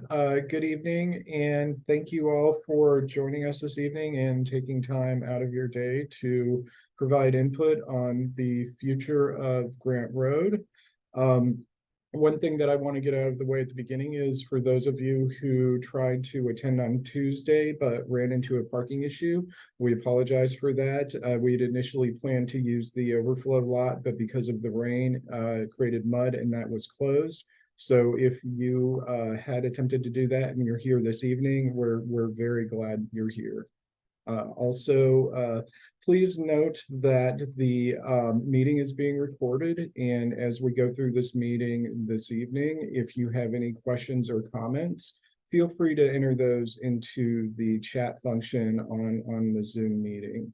Good evening, and thank you all for joining us this evening and taking time out of your day to provide input on the future of Grant Road. One thing that I want to get out of the way at the beginning is for those of you who tried to attend on Tuesday but ran into a parking issue, we apologize for that. We had initially planned to use the overflow lot, but because of the rain, it created mud and that was closed. So if you had attempted to do that and you're here this evening, we're very glad you're here. Please note that the meeting is being recorded, and as we go through this meeting this evening, if you have any questions or comments, feel free to enter those into the chat function on the Zoom meeting.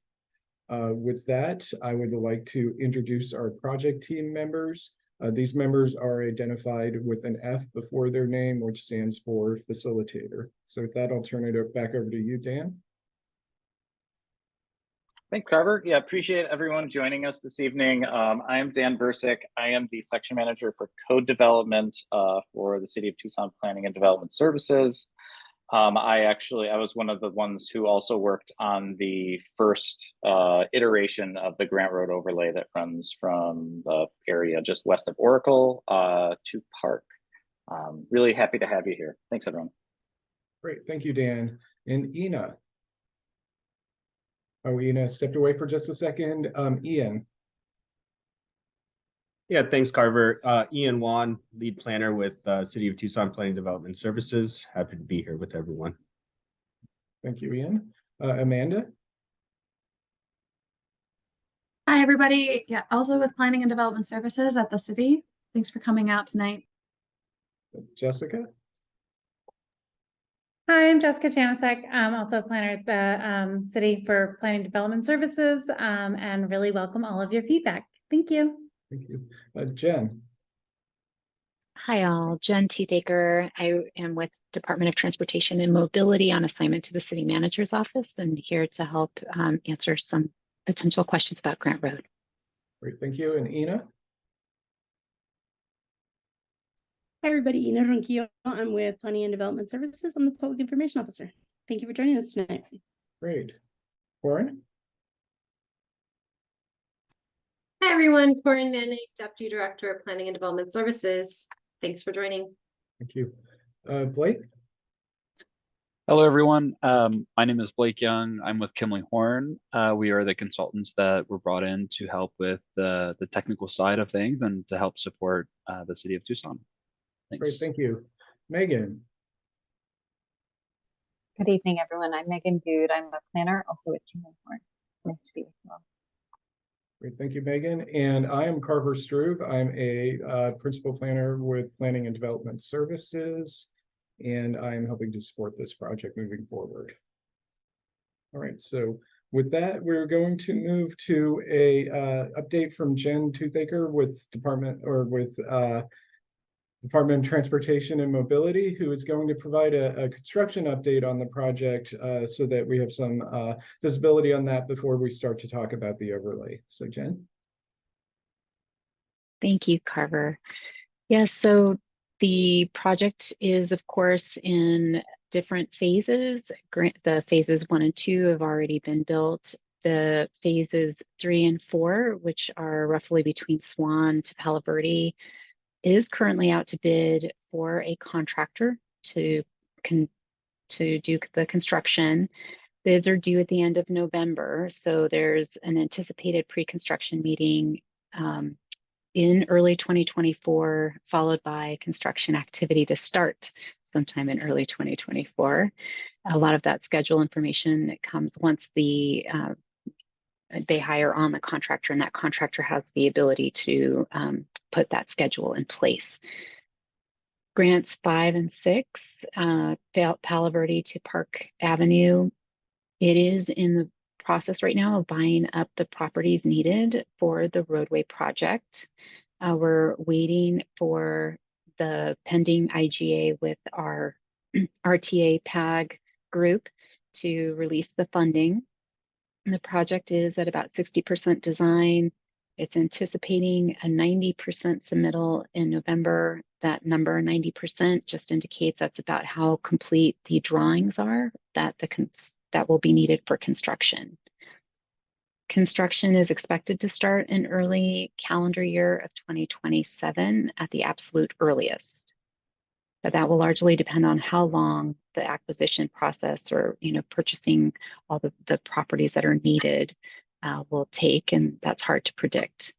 With that, I would like to introduce our project team members. These members are identified with an F before their name, which stands for facilitator. So with that, I'll turn it back over to you, Dan. Thanks, Carver. Yeah, appreciate everyone joining us this evening. I am Dan Bursick. I am the section manager for code development for the City of Tucson Planning and Development Services. I was one of the ones who also worked on the first iteration of the Grant Road overlay that runs from the area just west of Oracle to Park. Really happy to have you here. Thanks, everyone. Great, thank you, Dan. And Ina. Oh, Ina stepped away for just a second. Ian. Yeah, thanks, Carver. Ian Wan, lead planner with City of Tucson Planning Development Services. Happy to be here with everyone. Thank you, Ian. Amanda. Hi, everybody. Yeah, also with Planning and Development Services at the city. Thanks for coming out tonight. Jessica. Hi, I'm Jessica Janasek. I'm also a planner at the City for Planning Development Services, and really welcome all of your feedback. Thank you. Thank you. Jen. Hi all, Jen Teethaker. I am with Department of Transportation and Mobility on assignment to the City Manager's Office and here to help answer some potential questions about Grant Road. Great, thank you. And Ina? Hi everybody, Ina Ronquillo. I'm with Planning and Development Services. I'm the Public Information Officer. Thank you for joining us tonight. Great. Warren? Hi everyone, Corinne Manning, Deputy Director of Planning and Development Services. Thanks for joining. Thank you. Blake? Hello everyone, my name is Blake Young. I'm with Kimley Horn. We are the consultants that were brought in to help with the technical side of things and to help support the City of Tucson. Thanks. Great, thank you. Megan? Good evening, everyone. I'm Megan Good. I'm a planner, also with Kimley Horn. Nice to be with you all. Great, thank you, Megan. And I am Carver Struve. I'm a principal planner with Planning and Development Services, and I'm helping to support this project moving forward. All right, so with that, we're going to move to a update from Jen Teethaker with Department of Transportation and Mobility, who is going to provide a construction update on the project so that we have some visibility on that before we start to talk about the overlay. So Jen. Thank you, Carver. Yes, so the project is, of course, in different phases. The phases 1 and 2 have already been built. The phases 3 and 4, which are roughly between Swan to Palo Verde, is currently out to bid for a contractor to do the construction. Bids are due at the end of November, so there's an anticipated pre-construction meeting in early 2024, followed by construction activity to start sometime in early 2024. A lot of that schedule information comes once they hire on the contractor, and that contractor has the ability to put that schedule in place. Grants 5 and 6, Palo Verde to Park Avenue. It is in the process right now of buying up the properties needed for the roadway project. We're waiting for the pending IGA with our RTA PAG group to release the funding. The project is at about 60% design, It's anticipating a 90% submittal in November. That number, 90%, just indicates that's about how complete the drawings are that that will be needed for construction. Construction is expected to start in early calendar year of 2027 at the absolute earliest. But that will largely depend on how long the acquisition process or, purchasing all the properties that are needed will take, and that's hard to predict.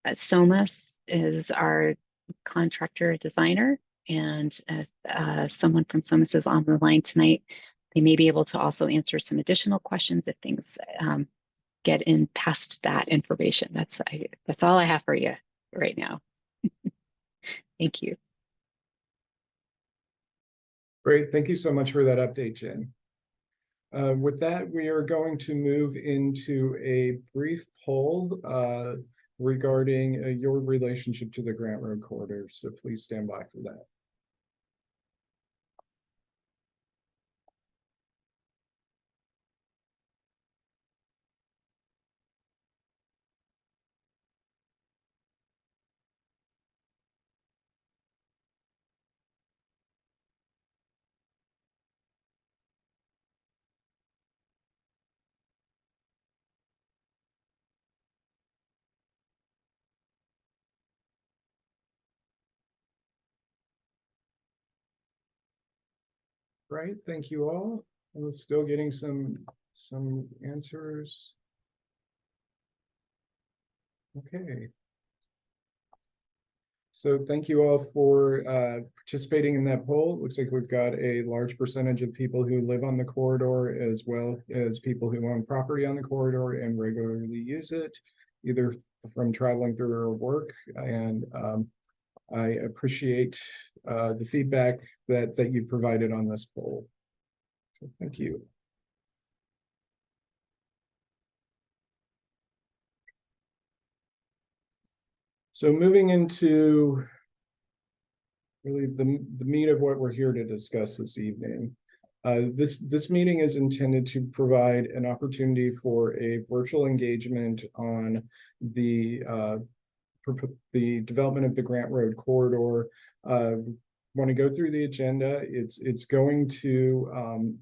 Somas is our contractor designer, and someone from Somas is on the line tonight. They may be able to also answer some additional questions if things get in past that information. That's all I have for you right now. Thank you. Great. Thank you so much for that update, Jen. With that, we are going to move into a brief poll regarding your relationship to the Grant Road corridor. So please stand by for that. Right, thank you all. We're still getting some answers. Okay. So thank you all for participating in that poll. It looks like we've got a large percentage of people who live on the corridor, as well as people who own property on the corridor and regularly use it, either from traveling through or work. And I appreciate the feedback that you've provided on this poll. So thank you. So moving into really the meat of what we're here to discuss this evening. This meeting is intended to provide an opportunity for a virtual engagement on the development of the Grant Road corridor. Want to go through the agenda. It's going to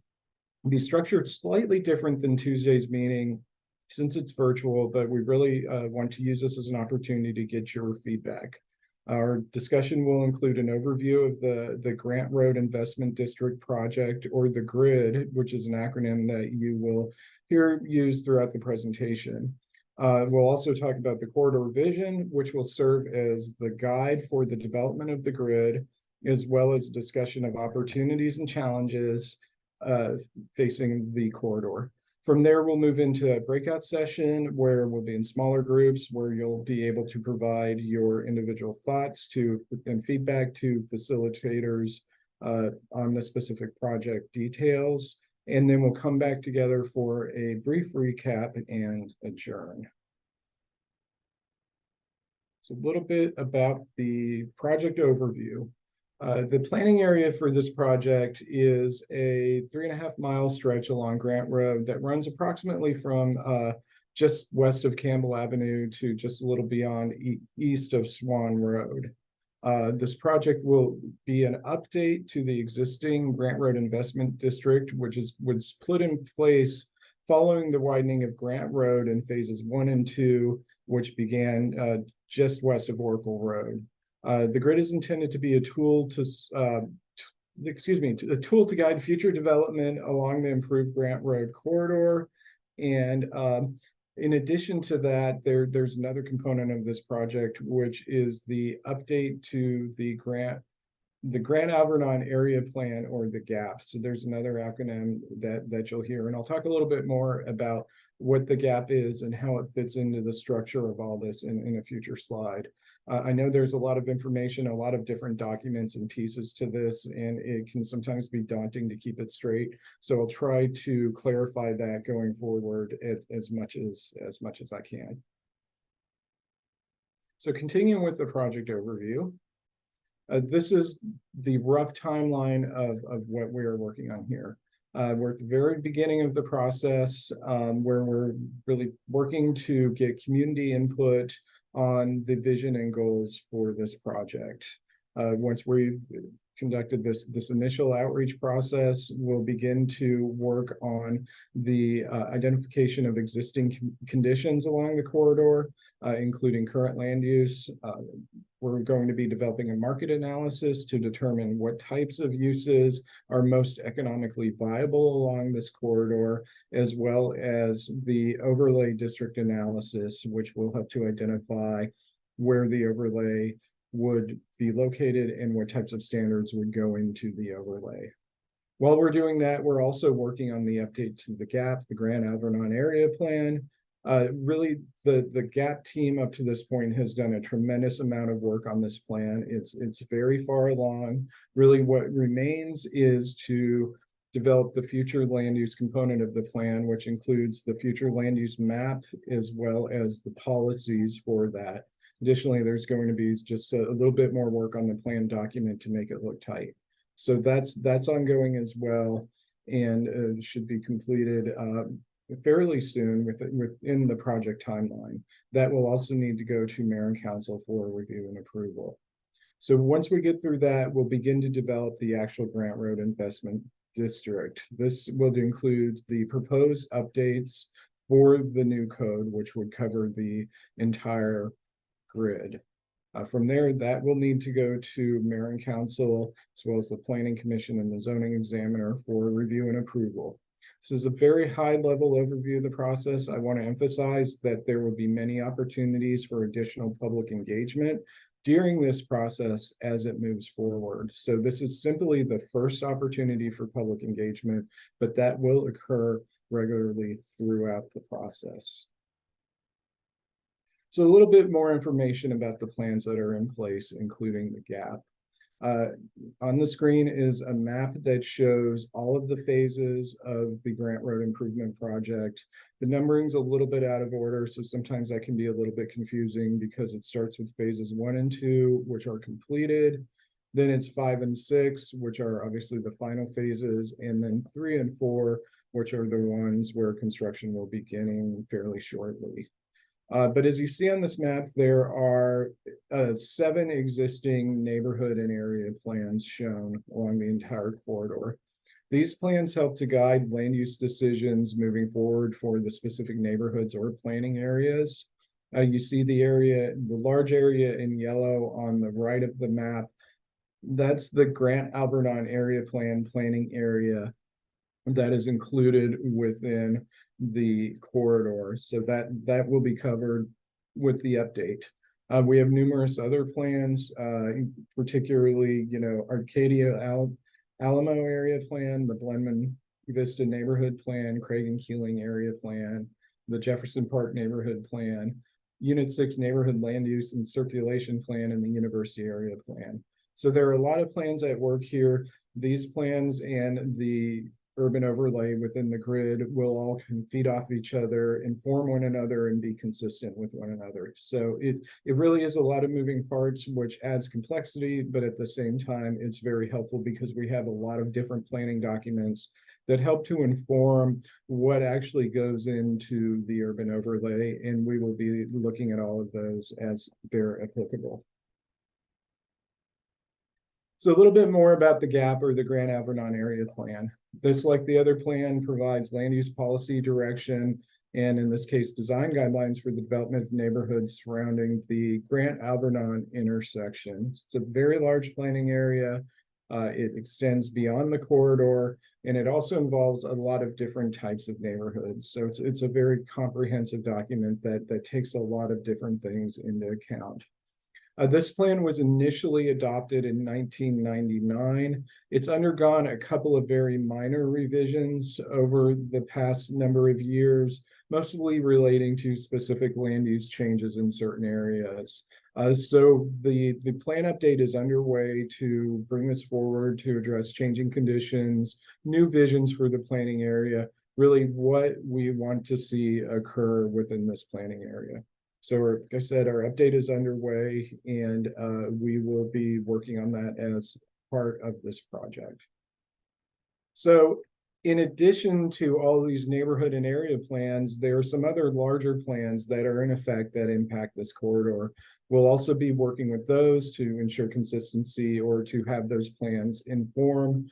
be structured slightly different than Tuesday's meeting since it's virtual, but we really want to use this as an opportunity to get your feedback. Our discussion will include an overview of the Grant Road Investment District project, or the GRID, which is an acronym that you will hear used throughout the presentation. We'll also talk about the corridor vision, which will serve as the guide for the development of the GRID, as well as a discussion of opportunities and challenges facing the corridor. From there, we'll move into a breakout session where we'll be in smaller groups, where you'll be able to provide your individual thoughts and feedback to facilitators on the specific project details. And then we'll come back together for a brief recap and adjourn. So a little bit about the project overview. The planning area for this project is a 3.5 mile stretch along Grant Road that runs approximately from just west of Campbell Avenue to just a little beyond east of Swan Road. This project will be an update to the existing Grant Road Investment District, which was put in place following the widening of Grant Road in phases 1 and 2, which began just west of Oracle Road. The GRID is intended to be a tool to guide future development along the improved Grant Road corridor. And in addition to that, there's another component of this project, which is the update to the Grant Alvernon Area Plan, or the GAP. So there's another acronym that you'll hear, and I'll talk a little bit more about what the GAP is and how it fits into the structure of all this in a future slide. I know there's a lot of information, a lot of different documents and pieces to this, and it can sometimes be daunting to keep it straight. So I'll try to clarify that going forward as much as I can. So continuing with the project overview, this is the rough timeline of what we are working on here. We're at the very beginning of the process, where we're really working to get community input on the vision and goals for this project. Once we've conducted this initial outreach process, we'll begin to work on the identification of existing conditions along the corridor, including current land use. We're going to be developing a market analysis to determine what types of uses are most economically viable along this corridor, as well as the overlay district analysis, which will help to identify where the overlay would be located and what types of standards would go into the overlay. While we're doing that, we're also working on the update to the GAP, the Grand Alvernon Area Plan. Really, the GAP team up to this point has done a tremendous amount of work on this plan. It's very far along. Really, what remains is to develop the future land use component of the plan, which includes the future land use map, as well as the policies for that. Additionally, there's going to be just a little bit more work on the plan document to make it look tight. So that's ongoing as well, and should be completed fairly soon within the project timeline. That will also need to go to mayor and council for review and approval. So once we get through that, we'll begin to develop the actual Grant Road Investment District. This will include the proposed updates for the new code, which would cover the entire grid. From there, that will need to go to mayor and council, as well as the planning commission and the zoning examiner for review and approval. This is a very high level overview of the process. I want to emphasize that there will be many opportunities for additional public engagement during this process as it moves forward. So this is simply the first opportunity for public engagement, but that will occur regularly throughout the process. So a little bit more information about the plans that are in place, including the GAP. On the screen is a map that shows all of the phases of the Grant Road Improvement Project. The numbering's a little bit out of order, so sometimes that can be a little bit confusing because it starts with phases 1 and 2, which are completed. Then it's 5 and 6, which are obviously the final phases, and then 3 and 4, which are the ones where construction will be beginning fairly shortly. But as you see on this map, there are 7 existing neighborhood and area plans shown along the entire corridor. These plans help to guide land use decisions moving forward for the specific neighborhoods or planning areas. You see the large area in yellow on the right of the map. That's the Grant Alvernon Area Plan planning area that is included within the corridor. So that will be covered with the update. We have numerous other plans, particularly, Arcadia Alamo Area Plan, the Blenman Vista Neighborhood Plan, Craig and Keeling Area Plan, the Jefferson Park Neighborhood Plan, Unit 6 Neighborhood Land Use and Circulation Plan, and the University Area Plan. So there are a lot of plans at work here. These plans and the urban overlay within the grid will all feed off each other, inform one another, and be consistent with one another. So it really is a lot of moving parts, which adds complexity, but at the same time, it's very helpful because we have a lot of different planning documents that help to inform what actually goes into the urban overlay, and we will be looking at all of those as they're applicable. So a little bit more about the GAP, or the Grand Alvernon Area Plan. This, like the other plan, provides land use policy direction, and in this case, design guidelines for the development of neighborhoods surrounding the Grant Alvernon intersection. It's a very large planning area. It extends beyond the corridor, and it also involves a lot of different types of neighborhoods. So it's a very comprehensive document that takes a lot of different things into account. This plan was initially adopted in 1999. It's undergone a couple of very minor revisions over the past number of years, mostly relating to specific land use changes in certain areas. So the plan update is underway to bring this forward to address changing conditions, new visions for the planning area, really what we want to see occur within this planning area. So like I said, our update is underway, and we will be working on that as part of this project. So In addition to all these neighborhood and area plans, there are some other larger plans that are in effect that impact this corridor. We'll also be working with those to ensure consistency or to have those plans inform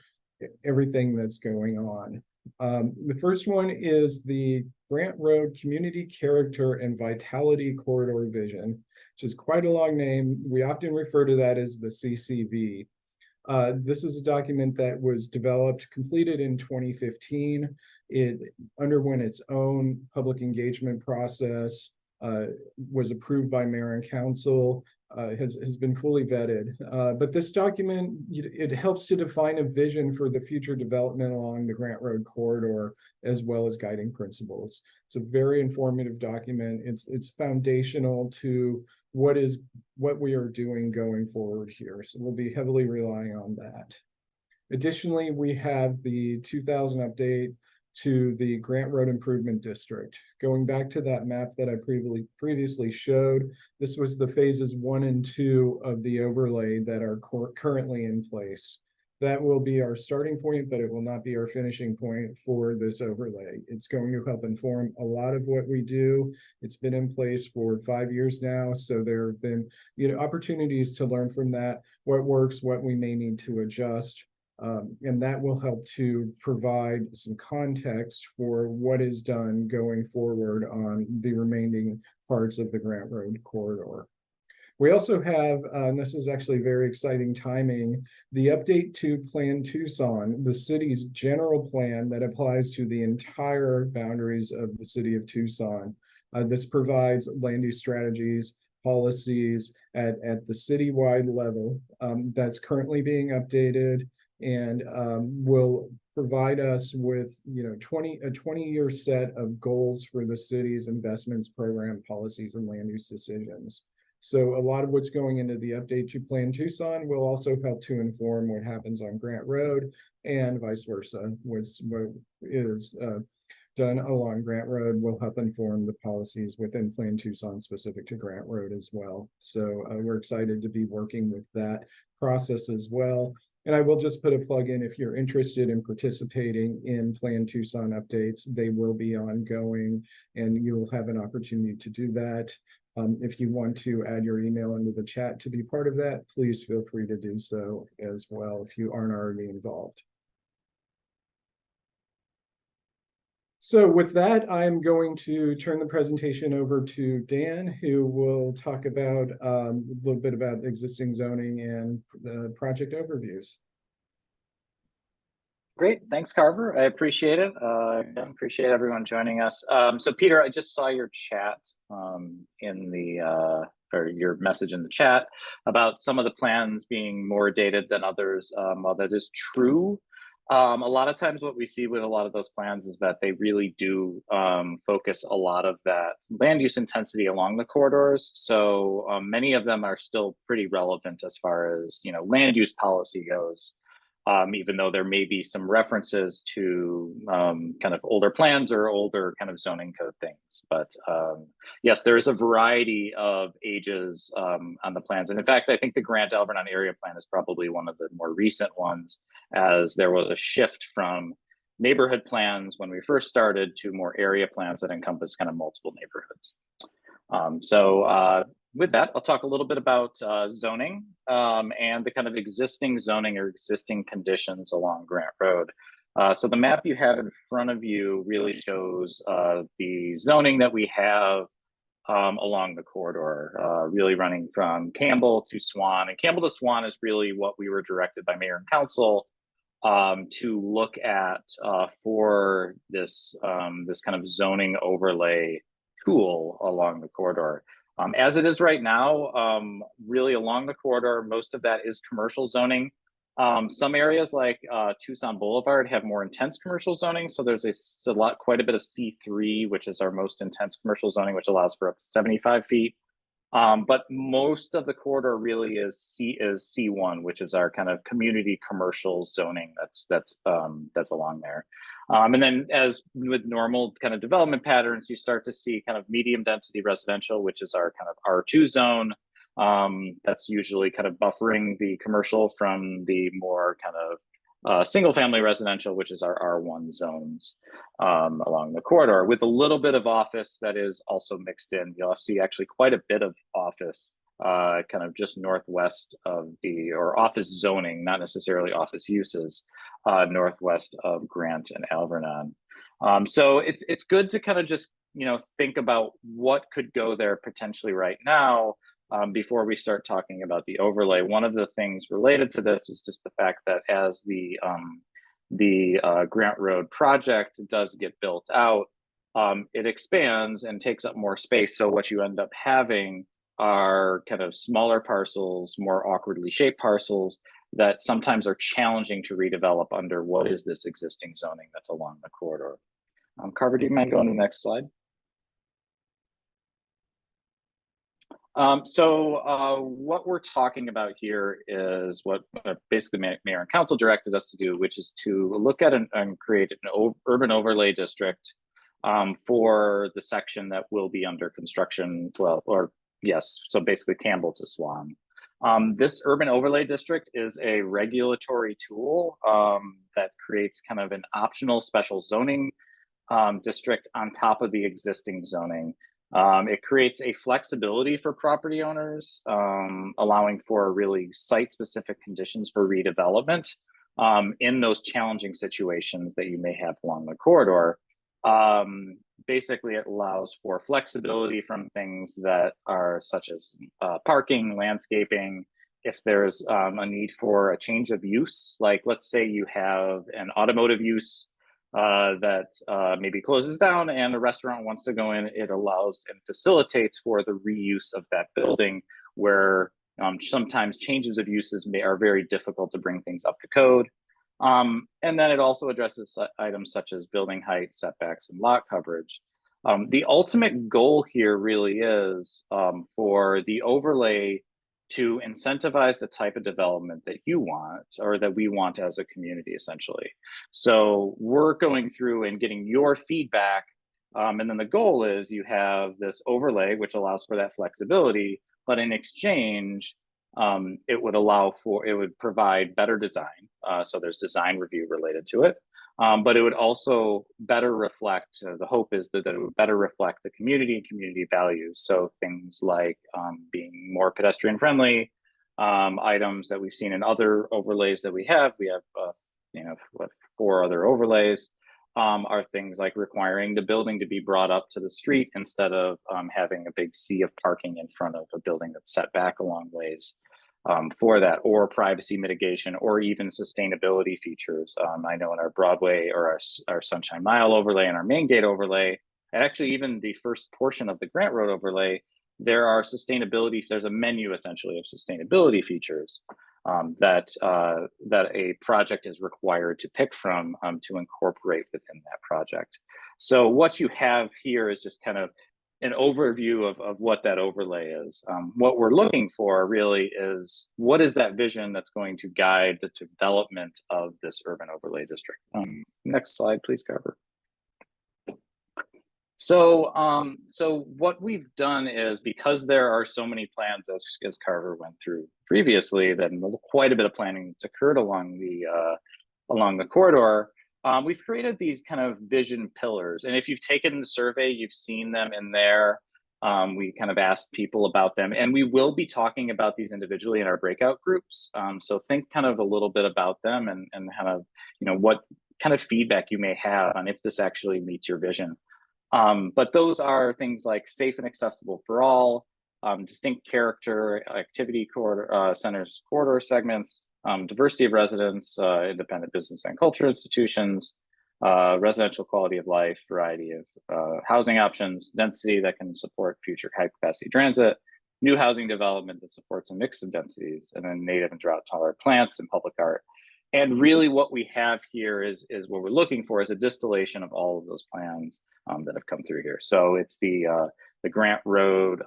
everything that's going on. The first one is the Grant Road Community Character and Vitality Corridor Vision, which is quite a long name. We often refer to that as the CCV. This is a document that was developed, completed in 2015. It underwent its own public engagement process, was approved by mayor and council, has been fully vetted. But this document, it helps to define a vision for the future development along the Grant Road corridor, as well as guiding principles. It's a very informative document. It's foundational to what we are doing going forward here. So we'll be heavily relying on that. Additionally, we have the 2000 update to the Grant Road Improvement District. Going back to that map that I previously showed, this was the phases 1 and 2 of the overlay that are currently in place. That will be our starting point, but it will not be our finishing point for this overlay. It's going to help inform a lot of what we do. It's been in place for 5 years now, so there have been, opportunities to learn from that, what works, what we may need to adjust. And that will help to provide some context for what is done going forward on the remaining parts of the Grant Road corridor. We also have, and this is actually very exciting timing, the update to Plan Tucson, the city's general plan that applies to the entire boundaries of the city of Tucson. This provides land use strategies, policies at the citywide level that's currently being updated, and will provide us with a 20-year set of goals for the city's investments program, policies, and land use decisions. So a lot of what's going into the update to Plan Tucson will also help to inform what happens on Grant Road and vice versa. What is done along Grant Road will help inform the policies within Plan Tucson specific to Grant Road as well. So we're excited to be working with that process as well. And I will just put a plug in, if you're interested in participating in Plan Tucson updates, they will be ongoing and you'll have an opportunity to do that. If you want to add your email into the chat to be part of that, please feel free to do so as well if you aren't already involved. So with that, I'm going to turn the presentation over to Dan, who will talk about a little bit about existing zoning and the project overviews. Great, thanks, Carver. I appreciate it. I appreciate everyone joining us. So Peter, I just saw your chat in the or your message in the chat about some of the plans being more dated than others. While that is true, a lot of times what we see with a lot of those plans is that they really do focus a lot of that land use intensity along the corridors. So many of them are still pretty relevant as far as land use policy goes. Even though there may be some references to kind of older plans or older kind of zoning code things. But yes, there is a variety of ages on the plans. And in fact, I think the Grant Alvernon area plan is probably one of the more recent ones, as there was a shift from neighborhood plans when we first started to more area plans that encompass kind of multiple neighborhoods. With that, I'll talk a little bit about zoning and the kind of existing zoning or existing conditions along Grant Road. So the map you have in front of you really shows the zoning that we have along the corridor, really running from Campbell to Swan. And Campbell to Swan is really what we were directed by mayor and council to look at for this, this kind of zoning overlay tool along the corridor. As it is right now, really along the corridor, most of that is commercial zoning. Some areas like Tucson Boulevard have more intense commercial zoning. So there's quite a bit of C3, which is our most intense commercial zoning, which allows for up to 75 feet. But most of the corridor really is C1, which is our kind of community commercial zoning that's along there. And then as with normal kind of development patterns, you start to see kind of medium density residential, which is our kind of R2 zone. That's usually kind of buffering the commercial from the more kind single family residential, which is our R1 zones along the corridor, with a little bit of office that is also mixed in. You'll see actually quite a bit of office kind of just northwest of or office zoning, not necessarily office uses, northwest of Grant and Alvernon. So it's good to kind of just, think about what could go there potentially right now before we start talking about the overlay. One of the things related to this is just the fact that as the Grant Road project does get built out, it expands and takes up more space. So what you end up having are kind of smaller parcels, more awkwardly shaped parcels that sometimes are challenging to redevelop under what is this existing zoning that's along the corridor. Carver, do you mind going to the next slide? What we're talking about here is what basically Mayor and Council directed us to do, which is to look at and create an urban overlay district for the section that will be under construction. So basically Campbell to Swan. This urban overlay district is a regulatory tool that creates kind of an optional special zoning district on top of the existing zoning. It creates a flexibility for property owners, allowing for really site-specific conditions for redevelopment in those challenging situations that you may have along the corridor. Basically, it allows for flexibility from things that are such as parking, landscaping. If there's a need for a change of use, like let's say you have an automotive use that maybe closes down and a restaurant wants to go in, it allows and facilitates for the reuse of that building, where sometimes changes of uses are very difficult to bring things up to code. And then it also addresses items such as building height, setbacks, and lot coverage. The ultimate goal here really is for the overlay to incentivize the type of development that you want, or that we want as a community, essentially. So we're going through and getting your feedback, and then the goal is you have this overlay, which allows for that flexibility, but in exchange, it would provide better design. So there's design review related to it. But it would also better reflect, the hope is that it would better reflect the community and community values. So things like being more pedestrian friendly, items that we've seen in other overlays that we have 4 other overlays, are things like requiring the building to be brought up to the street instead of having a big sea of parking in front of a building that's set back a long ways. For that, or privacy mitigation, or even sustainability features. I know in our Broadway or our Sunshine Mile overlay and our Main Gate overlay, and actually even the first portion of the Grant Road overlay, there's a menu essentially of sustainability features that a project is required to pick from to incorporate within that project. So what you have here is just kind of an overview of what that overlay is. What we're looking for really is, what is that vision that's going to guide the development of this urban overlay district? Next slide, please, Carver. So what we've done is, because there are so many plans, as Carver went through previously, then quite a bit of planning that's occurred along the corridor. We've created these kind of vision pillars, and if you've taken the survey, you've seen them in there. We kind of asked people about them, and we will be talking about these individually in our breakout groups. So think kind of a little bit about them and kind of, what kind of feedback you may have on if this actually meets your vision. But those are things like safe and accessible for all, distinct character, activity centers, corridor segments, diversity of residents, independent business and culture institutions, residential quality of life, variety of housing options, density that can support future high capacity transit, new housing development that supports a mix of densities, and then native and drought tolerant plants and public art. And really what we have here is what we're looking for is a distillation of all of those plans that have come through here. So it's the Grant Road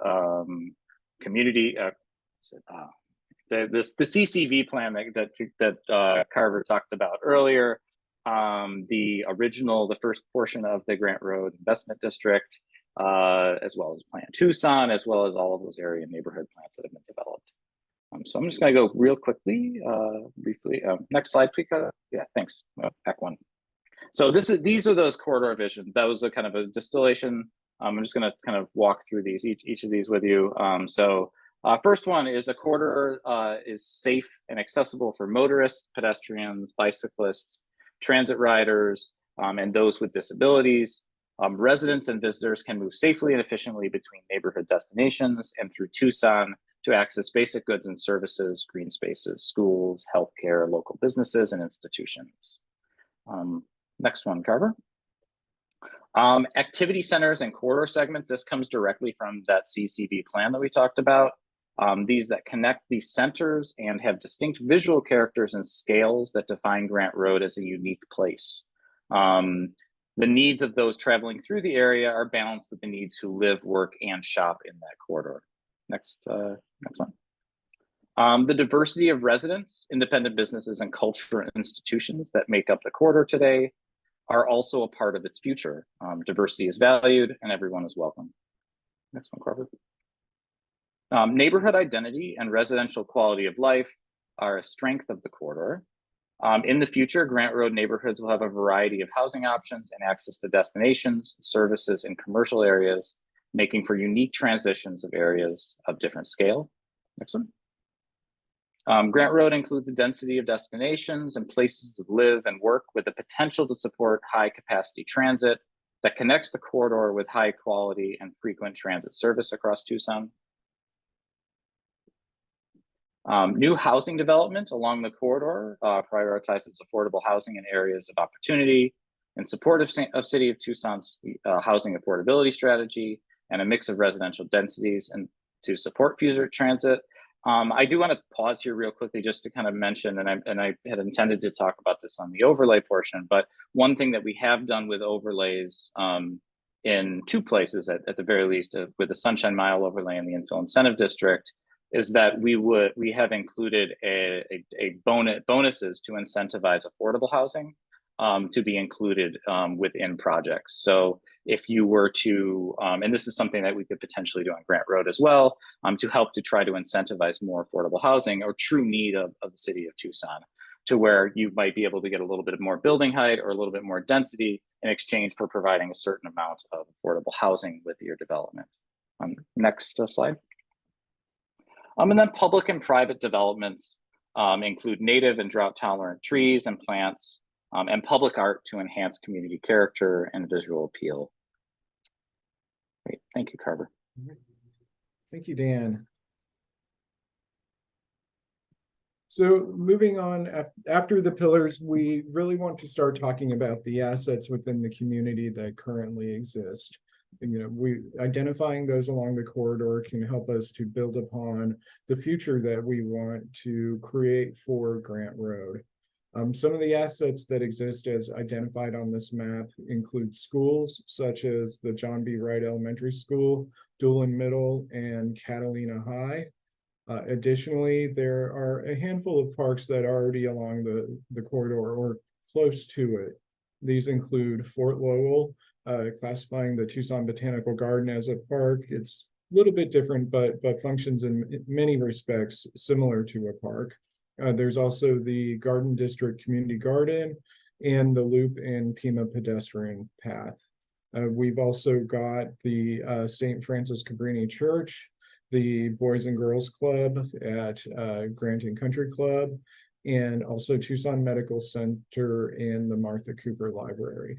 community, the CCV plan that Carver talked about earlier, the first portion of the Grant Road Investment District, as well as Plan Tucson, as well as all of those area neighborhood plans that have been developed. So I'm just going to go real quickly, briefly. Next slide, please. Yeah, thanks. Back one. So these are those corridor visions. That was a kind of a distillation. I'm just going to kind of walk through these each of these with you. First one is a corridor is safe and accessible for motorists, pedestrians, bicyclists, transit riders, and those with disabilities. Residents and visitors can move safely and efficiently between neighborhood destinations and through Tucson to access basic goods and services, green spaces, schools, healthcare, local businesses, and institutions. Next one, Carver. Activity centers and corridor segments. This comes directly from that CCB plan that we talked about. These that connect these centers and have distinct visual characters and scales that define Grant Road as a unique place. The needs of those traveling through the area are balanced with the needs who live, work, and shop in that corridor. Next one. The diversity of residents, independent businesses, and cultural institutions that make up the corridor today are also a part of its future. Diversity is valued and everyone is welcome. Next one, Carver. Neighborhood identity and residential quality of life are a strength of the corridor. In the future, Grant Road neighborhoods will have a variety of housing options and access to destinations, services, and commercial areas, making for unique transitions of areas of different scale. Next one. Grant Road includes a density of destinations and places to live and work with the potential to support high capacity transit that connects the corridor with high quality and frequent transit service across Tucson. New housing development along the corridor prioritizes affordable housing in areas of opportunity in support of City of Tucson's housing affordability strategy and a mix of residential densities and to support future transit. I do want to pause here real quickly just to kind of mention, and I had intended to talk about this on the overlay portion, but one thing that we have done with overlays in two places at the very least, with the Sunshine Mile overlay and the infill incentive district, is that we have included bonuses to incentivize affordable housing to be included within projects. So if you were to, and this is something that we could potentially do on Grant Road as well, to help to try to incentivize more affordable housing or true need of the City of Tucson, to where you might be able to get a little bit more building height or a little bit more density in exchange for providing a certain amount of affordable housing with your development. Next slide. And then public and private developments include native and drought tolerant trees and plants, and public art to enhance community character and visual appeal. Great, thank you, Carver. Thank you, Dan. So moving on, after the pillars, we really want to start talking about the assets within the community that currently exist. And, identifying those along the corridor can help us to build upon the future that we want to create for Grant Road. Some of the assets that exist as identified on this map include schools such as the John B. Wright Elementary School, Doolin Middle, and Catalina High. Additionally, there are a handful of parks that are already along the corridor or close to it. These include Fort Lowell, classifying the Tucson Botanical Garden as a park. It's a little bit different, but functions in many respects similar to a park. There's also the Garden District Community Garden and the Loop and Pima pedestrian path. We've also got the St. Francis Cabrini Church, the Boys and Girls Club at Granton Country Club, and also Tucson Medical Center and the Martha Cooper Library.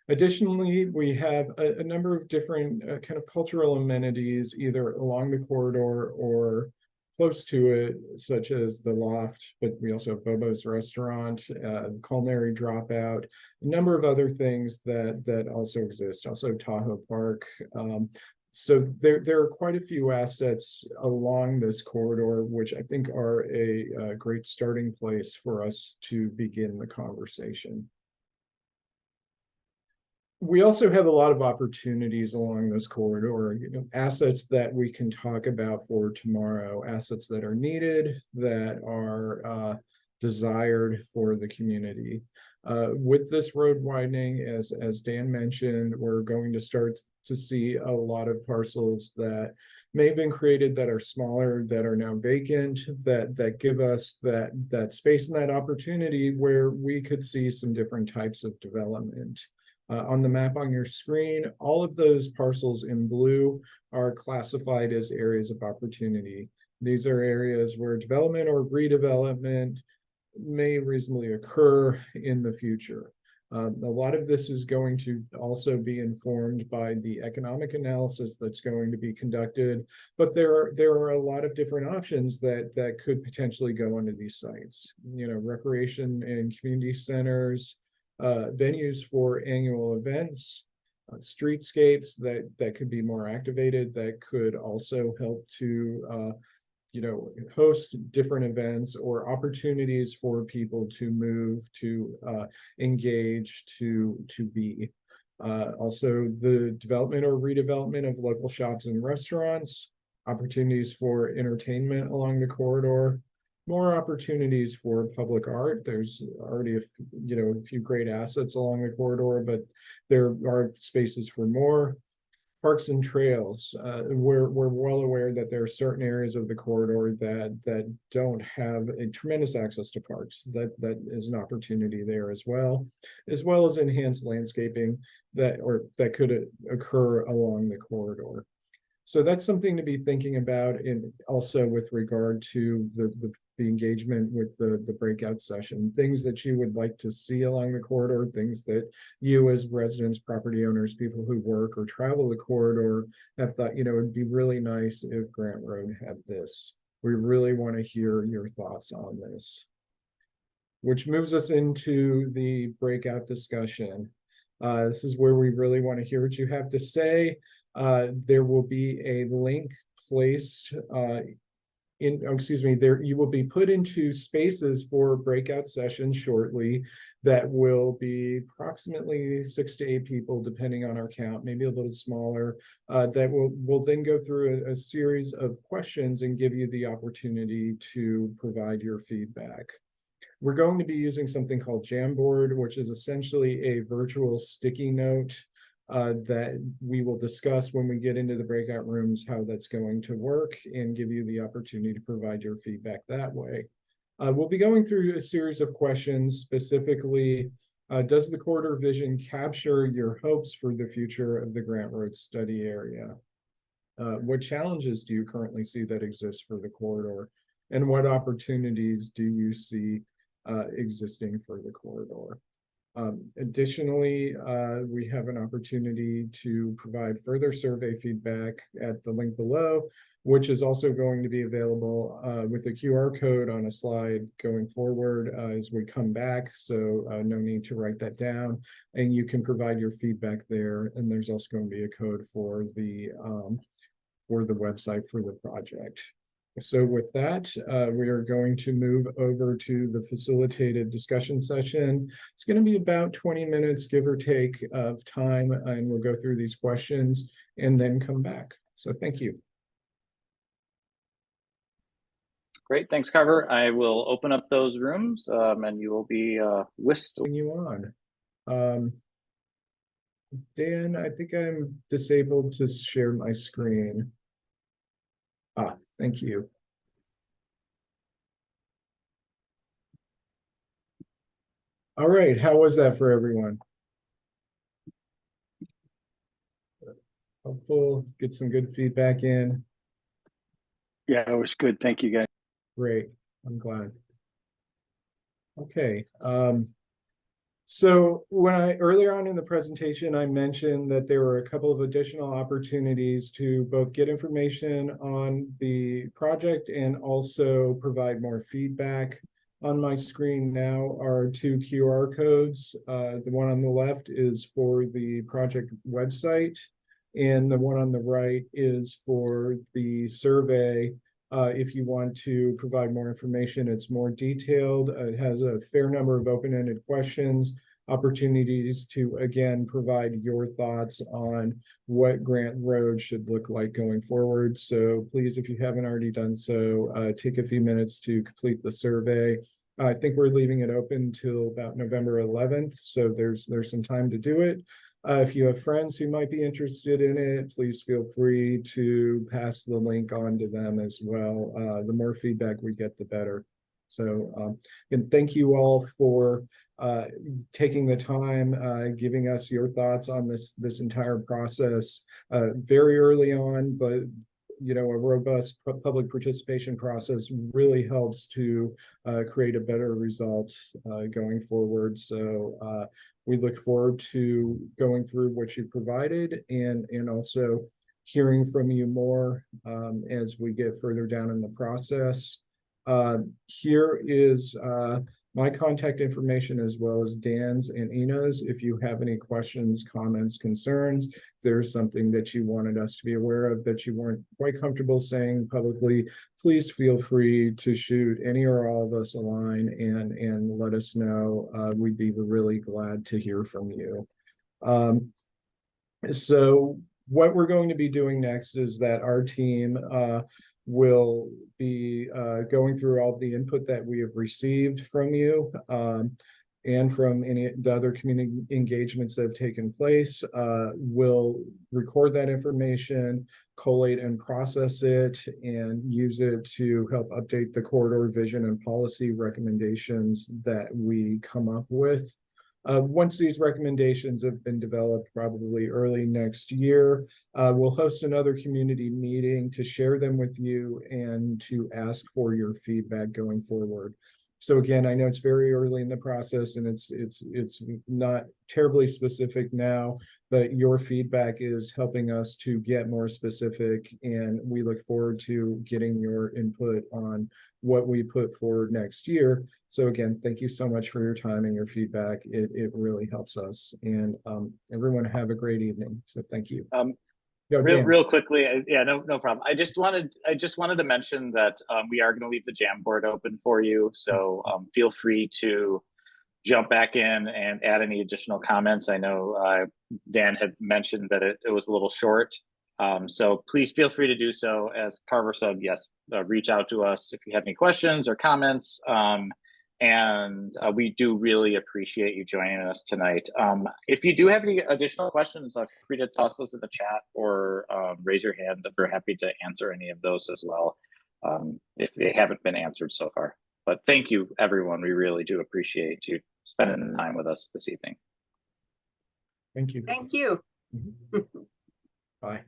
Additionally, we have a number of different kind of cultural amenities either along the corridor or close to it, such as the Loft, but we also have Bobo's Restaurant, Culinary Dropout, a number of other things that also exist, also Tahoe Park. So there are quite a few assets along this corridor, which I think are a great starting place for us to begin the conversation. We also have a lot of opportunities along this corridor, assets that we can talk about for tomorrow, assets that are needed, that are desired for the community. With this road widening, as Dan mentioned, we're going to start to see a lot of parcels that may have been created that are smaller, that are now vacant, that give us that space and that opportunity where we could see some different types of development. On the map on your screen, all of those parcels in blue are classified as areas of opportunity. These are areas where development or redevelopment may reasonably occur in the future. A lot of this is going to also be informed by the economic analysis that's going to be conducted, but there are a lot of different options that could potentially go into these sites. You know, recreation and community centers, venues for annual events, streetscapes that could be more activated, that could also help to host different events or opportunities for people to move, to engage, to be. Also, the development or redevelopment of local shops and restaurants, opportunities for entertainment along the corridor, more opportunities for public art. There's already a few great assets along the corridor, but there are spaces for more. Parks and trails. We're well aware that there are certain areas of the corridor that don't have a tremendous access to parks. That is an opportunity there as well as enhanced landscaping that could occur along the corridor. So that's something to be thinking about, and also with regard to the engagement with the breakout session, things that you would like to see along the corridor, things that you as residents, property owners, people who work or travel the corridor have thought, it'd be really nice if Grant Road had this. We really want to hear your thoughts on this. Which moves us into the breakout discussion. This is where we really want to hear what you have to say. There will be a link placed there you will be put into spaces for breakout sessions shortly that will be approximately 6 to 8 people depending on our count, maybe a little smaller, that will then go through a series of questions and give you the opportunity to provide your feedback. We're going to be using something called Jamboard, which is essentially a virtual sticky note that we will discuss when we get into the breakout rooms, how that's going to work, and give you the opportunity to provide your feedback that way. We'll be going through a series of questions, specifically, does the corridor vision capture your hopes for the future of the Grant Road study area? What challenges do you currently see that exist for the corridor? And what opportunities do you see existing for the corridor? Additionally, we have an opportunity to provide further survey feedback at the link below, which is also going to be available with a QR code on a slide going forward as we come back. So no need to write that down, and you can provide your feedback there. And there's also going to be a code for the website for the project. So with that, we are going to move over to the facilitated discussion session. It's going to be about 20 minutes, give or take, of time, and we'll go through these questions and then come back. So thank you. Great, thanks, Carver. I will open up those rooms and you will be whisked. You on. Dan, I think I'm disabled to share my screen. Thank you. All right, how was that for everyone? Helpful, get some good feedback in. Yeah, it was good. Thank you, guys. Great, I'm glad. Okay, so earlier on in the presentation, I mentioned that there were a couple of additional opportunities to both get information on the project and also provide more feedback. On my screen now are 2 QR codes. The one on the left is for the project website, and the one on the right is for the survey. If you want to provide more information, it's more detailed. It has a fair number of open-ended questions, opportunities to, again, provide your thoughts on what Grant Road should look like going forward. So please, if you haven't already done so, take a few minutes to complete the survey. I think we're leaving it open till about November 11th, so there's some time to do it. If you have friends who might be interested in it, please feel free to pass the link on to them as well. The more feedback we get, the better. So, and thank you all for taking the time, giving us your thoughts on this entire process very early on, but a robust public participation process really helps to create a better result going forward. So we look forward to going through what you provided and also hearing from you more as we get further down in the process. Here is my contact information as well as Dan's and Ina's. If you have any questions, comments, concerns, if there's something that you wanted us to be aware of that you weren't quite comfortable saying publicly, please feel free to shoot any or all of us a line and let us know. We'd be really glad to hear from you. So what we're going to be doing next is that our team will be going through all the input that we have received from you and from any of the other community engagements that have taken place. We'll record that information, collate and process it, and use it to help update the corridor vision and policy recommendations that we come up with. Once these recommendations have been developed, probably early next year, we'll host another community meeting to share them with you and to ask for your feedback going forward. So again, I know it's very early in the process and it's not terribly specific now, but your feedback is helping us to get more specific, and we look forward to getting your input on what we put forward next year. So again, thank you so much for your time and your feedback. It really helps us, and everyone have a great evening. So thank you. Real quickly, yeah, no problem. I just wanted to mention that we are going to leave the Jamboard open for you, so feel free to jump back in and add any additional comments. I know Dan had mentioned that it was a little short, so please feel free to do so. As Carver said, yes, reach out to us if you have any questions or comments. And we do really appreciate you joining us tonight. If you do have any additional questions, feel free to toss those in the chat or raise your hand. We're happy to answer any of those as well if they haven't been answered so far. But thank you, everyone. We really do appreciate you spending the time with us this evening. Thank you. Thank you. Bye.